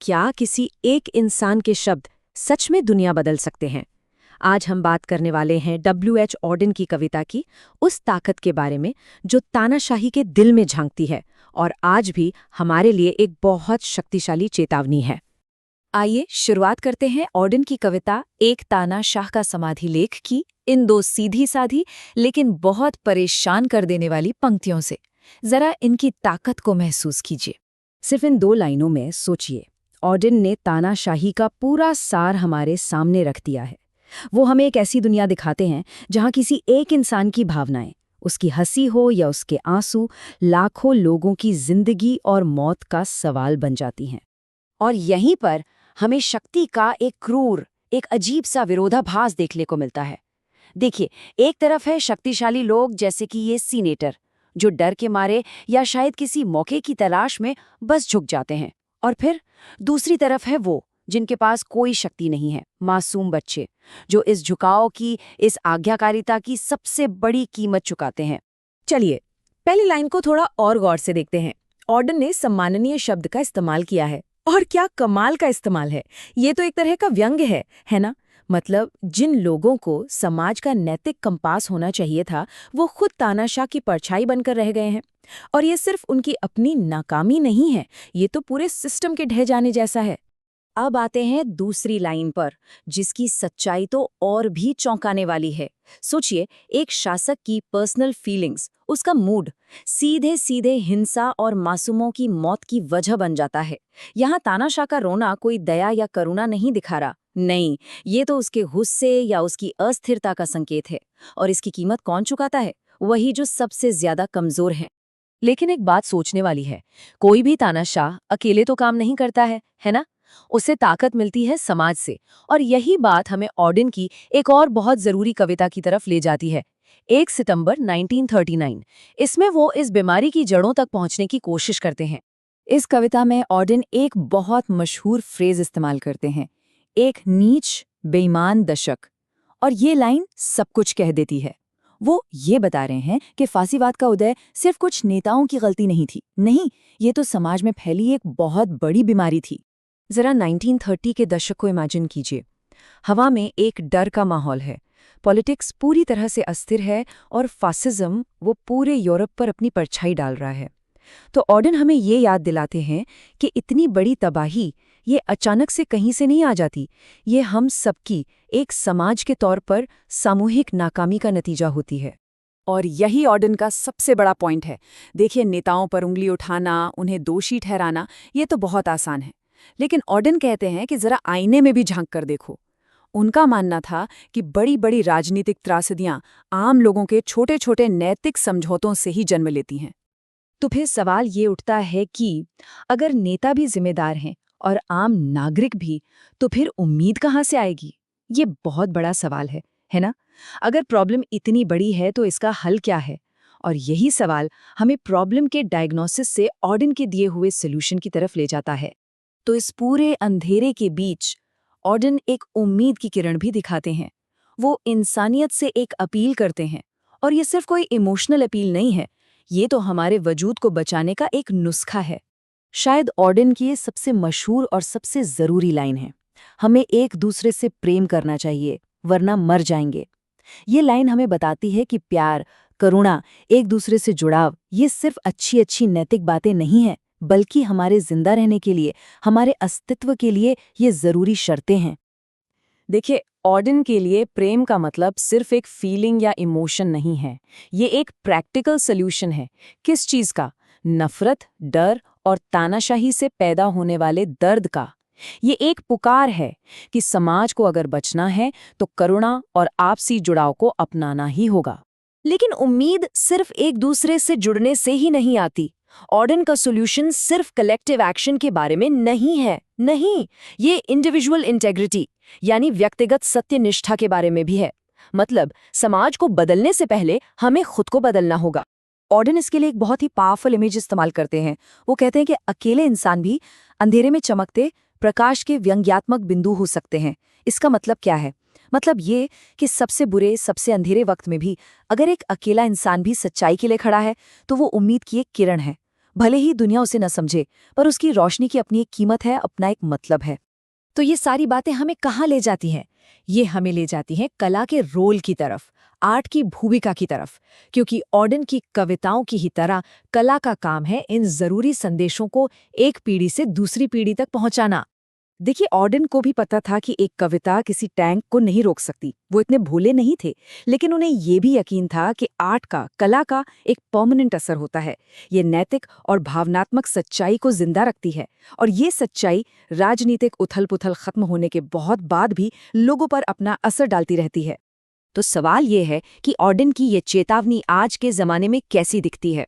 क्या किसी एक इंसान के शब्द सच में दुनिया बदल सकते हैं? आज हम बात करने वाले हैं W.H. ऑर्डन की कविता की, उस ताकत के बारे में जो तानाशाही के दिल में झांकती है और आज भी हमारे लिए एक बहुत शक्तिशाली चेतावनी है। आइए शुरुआत करते हैं ऑर्डन की कविता एक तानाशाह का समाधि लेख की इन दो सीधी साधी लेकिन बहुत परेशान कर देने वाली पंक्तियों से। जरा इनकी ताकत को महसूस कीजिए। सिर्फ इन 2 लाइनों में सोचिए, ऑर्डन ने तानाशाही का पूरा सार हमारे सामने रख दिया है। वो हमें एक ऐसी दुनिया दिखाते हैं जहां किसी एक इंसान की भावनाएं, उसकी हंसी हो या उसके आंसू, लाखों लोगों की जिंदगी और मौत का सवाल बन जाती हैं। और यहीं पर हमें शक्ति का एक क्रूर, एक अजीब सा विरोधाभास देखने को मिलता है। देखिए, एक तरफ है शक्तिशाली लोग जैसे कि ये सीनेटर, जो डर के मारे या शायद किसी मौके की तलाश में बस झुक जाते हैं। और फिर दूसरी तरफ है वो जिनके पास कोई शक्ति नहीं है, मासूम बच्चे, जो इस झुकाव की, इस आज्ञाकारिता की सबसे बड़ी कीमत चुकाते हैं। चलिए, पहली लाइन को थोड़ा और गौर से देखते हैं। ऑर्डन ने सम्माननीय शब्द का इस्तेमाल किया है, और क्या कमाल का इस्तेमाल है। ये तो एक तरह का व्यंग है ना? मतलब जिन लोगों को समाज का नैतिक कंपास होना चाहिए था, वो खुद तानाशाह की परछाई बनकर रह गए हैं। और ये सिर्फ उनकी अपनी नाकामी नहीं है, ये तो पूरे सिस्टम के ढह जाने जैसा है। अब आते हैं दूसरी लाइन पर, जिसकी सच्चाई तो और भी चौंकाने वाली है। सोचिए, एक शासक की पर्सनल फीलिंग्स, उसका मूड सीधे सीधे हिंसा और मासूमों की मौत की वजह बन जाता है। यहाँ तानाशाह का रोना कोई दया या करुणा नहीं दिखा रहा, नहीं, ये तो उसके गुस्से या उसकी अस्थिरता का संकेत है। और इसकी कीमत कौन चुकाता है? वही जो सबसे ज्यादा कमजोर है। लेकिन एक बात सोचने वाली है, कोई भी तानाशाह अकेले तो काम नहीं करता है ना? उसे ताकत मिलती है समाज से। और यही बात हमें ऑर्डन की एक और बहुत जरूरी कविता की तरफ ले जाती है, 1 सितंबर 1939। इसमें वो इस बीमारी की जड़ों तक पहुंचने की कोशिश करते हैं। इस कविता में ऑर्डन एक बहुत मशहूर फ्रेज इस्तेमाल करते हैं, एक नीच बेईमान दशक। और ये लाइन सब कुछ कह देती है। वो ये बता रहे हैं कि फांसीवाद का उदय सिर्फ कुछ नेताओं की गलती नहीं थी, नहीं, ये तो समाज में फैली एक बहुत बड़ी बीमारी थी। जरा 1930 के दशक को इमेजिन कीजिए। हवा में एक डर का माहौल है, पॉलिटिक्स पूरी तरह से अस्थिर है और फासिज्म वो पूरे यूरोप पर अपनी परछाई डाल रहा है। तो ऑर्डन हमें ये याद दिलाते हैं कि इतनी बड़ी तबाही ये अचानक से कहीं से नहीं आ जाती, ये हम सबकी एक समाज के तौर पर सामूहिक नाकामी का नतीजा होती है। और यही ऑर्डन का सबसे बड़ा पॉइंट है। देखिए, नेताओं पर उंगली उठाना, उन्हें दोषी ठहराना, ये तो बहुत आसान है। लेकिन ऑर्डन कहते हैं कि जरा आईने में भी झांक कर देखो। उनका मानना था कि बड़ी बड़ी राजनीतिक त्रासदियां आम लोगों के छोटे छोटे नैतिक समझौतों से ही जन्म लेती हैं। तो फिर सवाल ये उठता है कि अगर नेता भी जिम्मेदार हैं और आम नागरिक भी, तो फिर उम्मीद कहाँ से आएगी? ये बहुत बड़ा सवाल है ना? अगर प्रॉब्लम इतनी बड़ी है तो इसका हल क्या है? और यही सवाल हमें प्रॉब्लम के डायग्नोसिस से ऑर्डन के दिए हुए सोल्यूशन की तरफ ले जाता है। तो इस पूरे अंधेरे के बीच ऑर्डन एक उम्मीद की किरण भी दिखाते हैं। वो इंसानियत से एक अपील करते हैं, और ये सिर्फ कोई इमोशनल अपील नहीं है, ये तो हमारे वजूद को बचाने का एक नुस्खा है। शायद ऑर्डन की ये सबसे मशहूर और सबसे जरूरी लाइन है, हमें एक दूसरे से प्रेम करना चाहिए वरना मर जाएंगे। ये लाइन हमें बताती है कि प्यार, करुणा, एक दूसरे से जुड़ाव, ये सिर्फ अच्छी अच्छी नैतिक बातें नहीं हैं, बल्कि हमारे जिंदा रहने के लिए, हमारे अस्तित्व के लिए ये जरूरी शर्तें हैं। देखिए, ऑर्डन के लिए प्रेम का मतलब सिर्फ एक फीलिंग या इमोशन नहीं है, ये एक प्रैक्टिकल सॉल्यूशन है। किस चीज का? नफरत, डर और तानाशाही से पैदा होने वाले दर्द का। ये एक पुकार है कि समाज को अगर बचना है तो करुणा और आपसी जुड़ाव को अपनाना ही होगा। लेकिन उम्मीद सिर्फ एक दूसरे से जुड़ने से ही नहीं आती। ऑर्डन का सॉल्यूशन सिर्फ कलेक्टिव एक्शन के बारे में नहीं है, नहीं, ये इंडिविजुअल इंटेग्रिटी यानी व्यक्तिगत सत्यनिष्ठा के बारे में भी है। मतलब समाज को बदलने से पहले हमें खुद को बदलना होगा। ऑर्डन इसके लिए एक बहुत ही पावरफुल इमेज इस्तेमाल करते हैं। वो कहते हैं कि अकेले इंसान भी अंधेरे में चमकते प्रकाश के व्यंग्यात्मक बिंदु हो सकते हैं। इसका मतलब क्या है? मतलब ये कि सबसे बुरे, सबसे अंधेरे वक्त में भी अगर एक अकेला इंसान भी सच्चाई के लिए खड़ा है, तो वो उम्मीद की एक किरण है। भले ही दुनिया उसे न समझे, पर उसकी रोशनी की अपनी एक कीमत है, अपना एक मतलब है। तो ये सारी बातें हमें कहाँ ले जाती हैं? ये हमें ले जाती हैं कला के रोल की तरफ, आर्ट की भूमिका की तरफ, क्योंकि ऑडेन की कविताओं की ही तरह कला का काम है इन जरूरी संदेशों को एक पीढ़ी से दूसरी पीढ़ी तक पहुंचाना। देखिए, ऑडेन को भी पता था कि एक कविता किसी टैंक को नहीं रोक सकती, वो इतने भोले नहीं थे, लेकिन उन्हें ये भी यकीन था कि आर्ट का, कला का एक परमानेंट असर होता है। ये नैतिक और भावनात्मक सच्चाई को जिंदा रखती है, और ये सच्चाई राजनीतिक उथल-पुथल खत्म होने के बहुत बाद भी लोगों पर अपना असर डालती रहती है। तो सवाल ये है कि ऑडेन की ये चेतावनी आज के जमाने में कैसी दिखती है?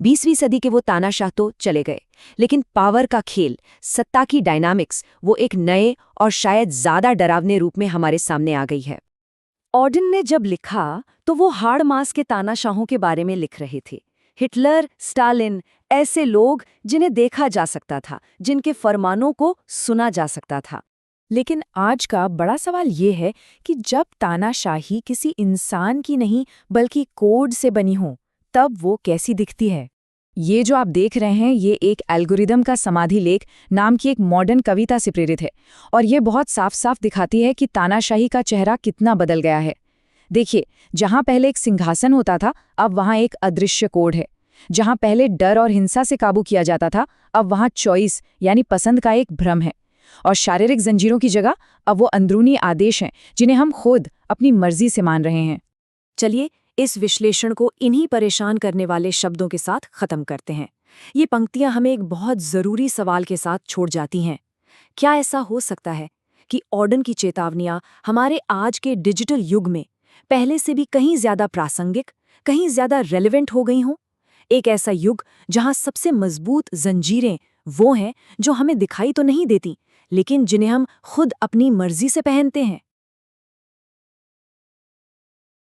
20वीं सदी के वो तानाशाह तो चले गए, लेकिन पावर का खेल, सत्ता की डायनामिक्स, वो एक नए और शायद ज्यादा डरावने रूप में हमारे सामने आ गई है। ऑडेन ने जब लिखा तो वो हाड़ मास के तानाशाहों के बारे में लिख रहे थे। हिटलर, स्टालिन, ऐसे लोग जिन्हें देखा जा सकता था, जिनके फरमानों को सुना जा सकता था। लेकिन आज का बड़ा सवाल ये है कि जब तानाशाही किसी इंसान की नहीं बल्कि कोड से बनी हो, तब वो कैसी दिखती है? ये जो आप देख रहे हैं, ये एक एल्गोरिदम का समाधि लेख नाम की एक मॉडर्न कविता से प्रेरित है, और ये बहुत साफ साफ दिखाती है कि तानाशाही का चेहरा कितना बदल गया है। देखिए, जहां पहले एक सिंहासन होता था, अब वहां एक अदृश्य कोड है। जहां पहले डर और हिंसा से काबू किया जाता था, अब वहां चॉइस यानी पसंद का एक भ्रम है। और शारीरिक जंजीरों की जगह अब वो अंदरूनी आदेश हैं, जिन्हें हम खुद अपनी मर्जी से मान रहे हैं। चलिए, इस विश्लेषण को इन्हीं परेशान करने वाले शब्दों के साथ खत्म करते हैं। ये पंक्तियां हमें एक बहुत जरूरी सवाल के साथ छोड़ जाती हैं। क्या ऐसा हो सकता है कि ऑडेन की चेतावनियां हमारे आज के डिजिटल युग में पहले से भी कहीं ज्यादा प्रासंगिक, कहीं ज्यादा रेलेवेंट हो गई हों? एक ऐसा युग जहां सबसे मजबूत जंजीरें वो हैं जो हमें दिखाई तो नहीं देती, लेकिन जिन्हें हम खुद अपनी मर्जी से पहनते हैं।